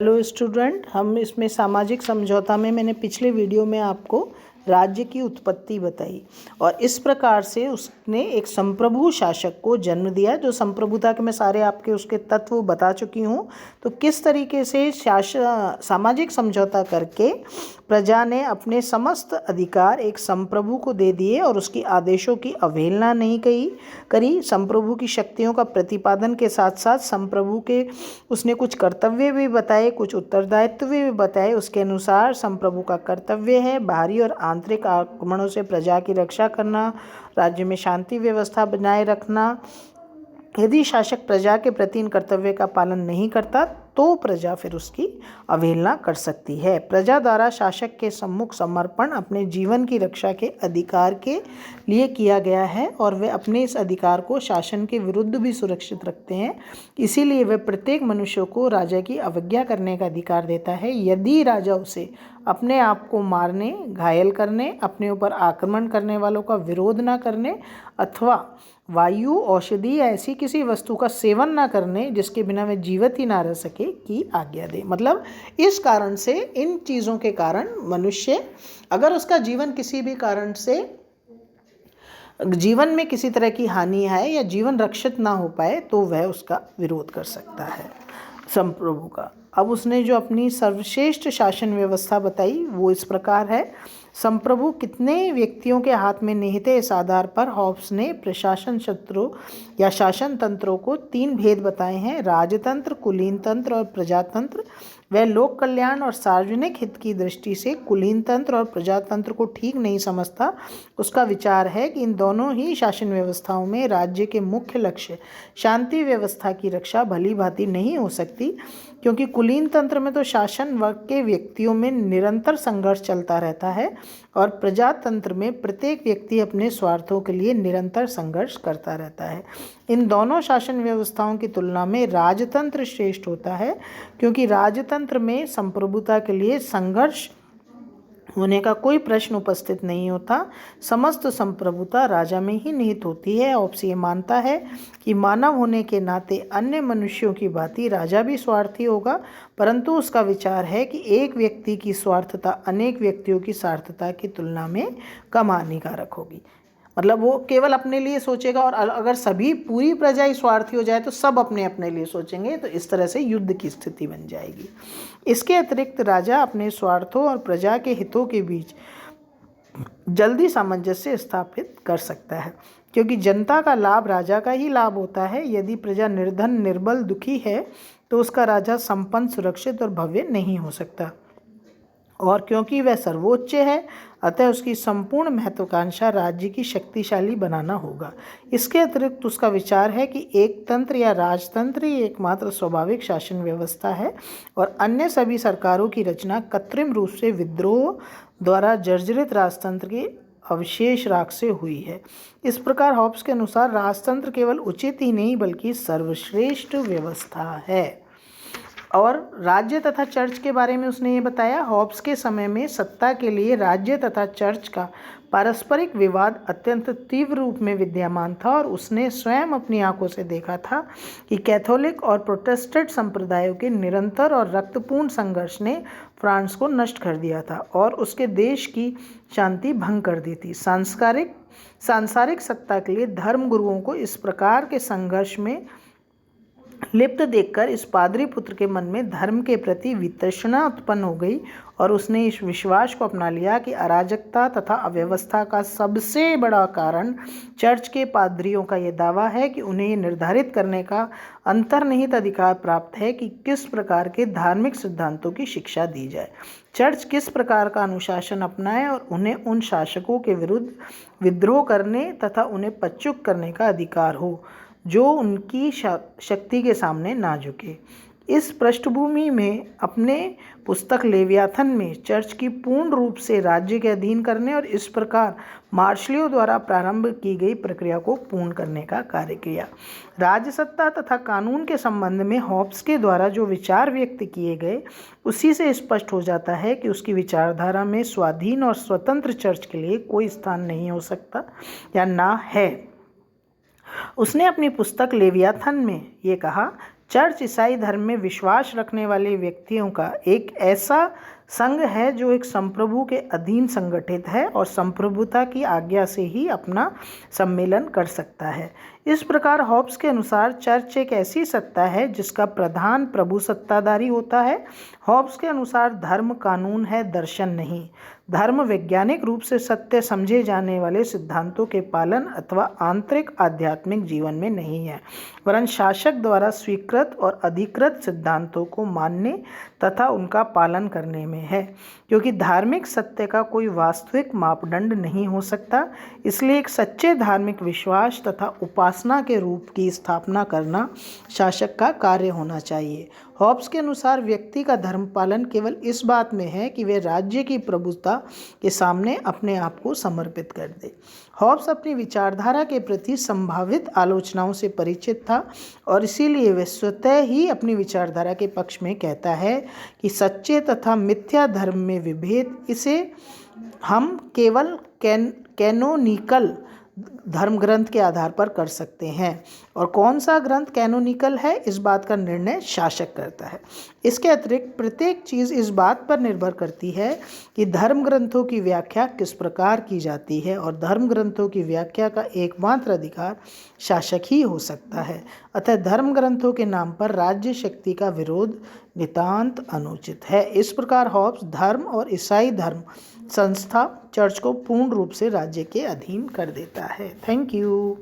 Hello student, हम इसमें सामाजिक समझौता में मैंने पिछले वीडियो में आपको राज्य की उत्पत्ति बताई और इस प्रकार से उसने एक संप्रभु शासक को जन्म दिया। जो संप्रभुता के मैं सारे आपके उसके तत्व बता चुकी हूँ। तो किस तरीके से सामाजिक समझौता करके प्रजा ने अपने समस्त अधिकार एक संप्रभु को दे दिए और उसकी आदेशों की अवहेलना नहीं करी। संप्रभु की शक्तियों का प्रतिपादन के साथ साथ संप्रभु के उसने कुछ कर्तव्य भी बताए, कुछ उत्तरदायित्व भी बताए। उसके अनुसार संप्रभु का कर्तव्य है बाहरी और आंतरिक आक्रमणों से प्रजा की रक्षा करना, राज्य में शांति व्यवस्था बनाए रखना। यदि शासक प्रजा के प्रति इन कर्तव्य का पालन नहीं करता तो प्रजा फिर उसकी अवहेलना कर सकती है। प्रजा द्वारा शासक के सम्मुख समर्पण अपने जीवन की रक्षा के अधिकार के लिए किया गया है और वे अपने इस अधिकार को शासन के विरुद्ध भी सुरक्षित रखते हैं। इसीलिए वे प्रत्येक मनुष्य को राजा की अवज्ञा करने का अधिकार देता है। यदि राजा उसे अपने आप को मारने, घायल करने, अपने ऊपर आक्रमण करने वालों का विरोध न करने अथवा वायु, औषधि या ऐसी किसी वस्तु का सेवन ना करने जिसके बिना वे जीवित ही ना रह सके की आज्ञा दे। मतलब इस कारण से, इन चीज़ों के कारण मनुष्य अगर उसका जीवन किसी भी कारण से जीवन में किसी तरह की हानि है या जीवन रक्षित ना हो पाए तो वह उसका विरोध कर सकता है संप्रभु का। अब उसने जो अपनी सर्वश्रेष्ठ शासन व्यवस्था बताई वो इस प्रकार है। संप्रभु कितने व्यक्तियों के हाथ में निहित है, इस आधार पर हॉब्स ने प्रशासन शत्रुओं या शासन तंत्रों को 3 भेद बताए हैं: राजतंत्र, कुलीन तंत्र और प्रजातंत्र। वह लोक कल्याण और सार्वजनिक हित की दृष्टि से कुलीन तंत्र और प्रजातंत्र को ठीक नहीं समझता। उसका विचार है कि इन दोनों ही शासन व्यवस्थाओं में राज्य के मुख्य लक्ष्य शांति व्यवस्था की रक्षा भली भांति नहीं हो सकती, क्योंकि कुलीन तंत्र में तो शासन वर्ग के व्यक्तियों में निरंतर संघर्ष चलता रहता है और प्रजातंत्र में प्रत्येक व्यक्ति अपने स्वार्थों के लिए निरंतर संघर्ष करता रहता है। इन दोनों शासन व्यवस्थाओं की तुलना में राजतंत्र श्रेष्ठ होता है, क्योंकि राजतंत्र में संप्रभुता के लिए संघर्ष होने का कोई प्रश्न उपस्थित नहीं होता। समस्त संप्रभुता राजा में ही निहित होती है। हॉब्स ये मानता है कि मानव होने के नाते अन्य मनुष्यों की भांति राजा भी स्वार्थी होगा, परंतु उसका विचार है कि एक व्यक्ति की स्वार्थता अनेक व्यक्तियों की स्वार्थता की तुलना में कम हानिकारक होगी। मतलब वो केवल अपने लिए सोचेगा और अगर सभी पूरी प्रजा ही स्वार्थी हो जाए तो सब अपने अपने लिए सोचेंगे, तो इस तरह से युद्ध की स्थिति बन जाएगी। इसके अतिरिक्त राजा अपने स्वार्थों और प्रजा के हितों के बीच जल्दी सामंजस्य स्थापित कर सकता है, क्योंकि जनता का लाभ राजा का ही लाभ होता है। यदि प्रजा निर्धन, निर्बल, दुखी है तो उसका राजा संपन्न, सुरक्षित और भव्य नहीं हो सकता, और क्योंकि वह सर्वोच्च है अतः उसकी संपूर्ण महत्वाकांक्षा राज्य की शक्तिशाली बनाना होगा। इसके अतिरिक्त उसका विचार है कि एक तंत्र या राजतंत्र ही एकमात्र स्वाभाविक शासन व्यवस्था है और अन्य सभी सरकारों की रचना कृत्रिम रूप से विद्रोह द्वारा जर्जरित राजतंत्र के अवशेष राख से हुई है। इस प्रकार हॉब्स के अनुसार राजतंत्र केवल उचित ही नहीं बल्कि सर्वश्रेष्ठ व्यवस्था है। और राज्य तथा चर्च के बारे में उसने ये बताया, हॉब्स के समय में सत्ता के लिए राज्य तथा चर्च का पारस्परिक विवाद अत्यंत तीव्र रूप में विद्यमान था और उसने स्वयं अपनी आंखों से देखा था कि कैथोलिक और प्रोटेस्टेंट संप्रदायों के निरंतर और रक्तपूर्ण संघर्ष ने फ्रांस को नष्ट कर दिया था और उसके देश की शांति भंग कर दी थी। सांसारिक सत्ता के लिए धर्म गुरुओं को इस प्रकार के संघर्ष में लिप्त देखकर इस पादरी पुत्र के मन में धर्म के प्रति वितृष्णा उत्पन्न हो गई और उसने इस विश्वास को अपना लिया कि अराजकता तथा अव्यवस्था का सबसे बड़ा कारण चर्च के पादरियों का यह दावा है कि उन्हें ये निर्धारित करने का अंतर्निहित अधिकार प्राप्त है कि किस प्रकार के धार्मिक सिद्धांतों की शिक्षा दी जाए, चर्च किस प्रकार का अनुशासन अपनाए और उन्हें उन शासकों के विरुद्ध विद्रोह करने तथा उन्हें पदच्युत करने का अधिकार हो जो उनकी शक्ति के सामने ना झुके। इस पृष्ठभूमि में अपने पुस्तक लेवियाथन में चर्च की पूर्ण रूप से राज्य के अधीन करने और इस प्रकार मार्शलियों द्वारा प्रारंभ की गई प्रक्रिया को पूर्ण करने का कार्य किया। राजसत्ता तथा कानून के संबंध में हॉब्स के द्वारा जो विचार व्यक्त किए गए उसी से स्पष्ट हो जाता है कि उसकी विचारधारा में स्वाधीन और स्वतंत्र चर्च के लिए कोई स्थान नहीं हो सकता या ना है। उसने अपनी पुस्तक लेवियाथन में ये कहा चर्च ईसाई धर्म में विश्वास रखने वाले व्यक्तियों का एक ऐसा संघ है जो एक संप्रभु के अधीन संगठित है और संप्रभुता की आज्ञा से ही अपना सम्मेलन कर सकता है। इस प्रकार हॉब्स के अनुसार चर्च एक ऐसी सत्ता है जिसका प्रधान प्रभु सत्ताधारी होता है। हॉब्स के अनुसार धर्म कानून है, दर्शन नहीं। धर्म वैज्ञानिक रूप से सत्य समझे जाने वाले सिद्धांतों के पालन अथवा आंतरिक आध्यात्मिक जीवन में नहीं है, वरन शासक द्वारा स्वीकृत और अधिकृत सिद्धांतों को मानने तथा उनका पालन करने में है। क्योंकि धार्मिक सत्य का कोई वास्तविक मापदंड नहीं हो सकता, इसलिए एक सच्चे धार्मिक विश्वास तथा उपासना के रूप की स्थापना करना शासक का कार्य होना चाहिए। हॉब्स के अनुसार व्यक्ति का धर्म पालन केवल इस बात में है कि वे राज्य की प्रभुता के सामने अपने आप को समर्पित कर दे। हॉब्स अपनी विचारधारा के प्रति संभावित आलोचनाओं से परिचित था और इसीलिए वह स्वतः ही अपनी विचारधारा के पक्ष में कहता है कि सच्चे तथा मिथ्या धर्म में विभेद इसे हम केवल कैनोनिकल धर्म ग्रंथ के आधार पर कर सकते हैं, और कौन सा ग्रंथ कैनोनिकल है इस बात का निर्णय शासक करता है। इसके अतिरिक्त प्रत्येक चीज़ इस बात पर निर्भर करती है कि धर्म ग्रंथों की व्याख्या किस प्रकार की जाती है, और धर्म ग्रंथों की व्याख्या का एकमात्र अधिकार शासक ही हो सकता है। अतः धर्म ग्रंथों के नाम पर राज्य शक्ति का विरोध नितांत अनुचित है। इस प्रकार हॉब्स धर्म और ईसाई धर्म संस्था चर्च को पूर्ण रूप से राज्य के अधीन कर देता है। Thank you.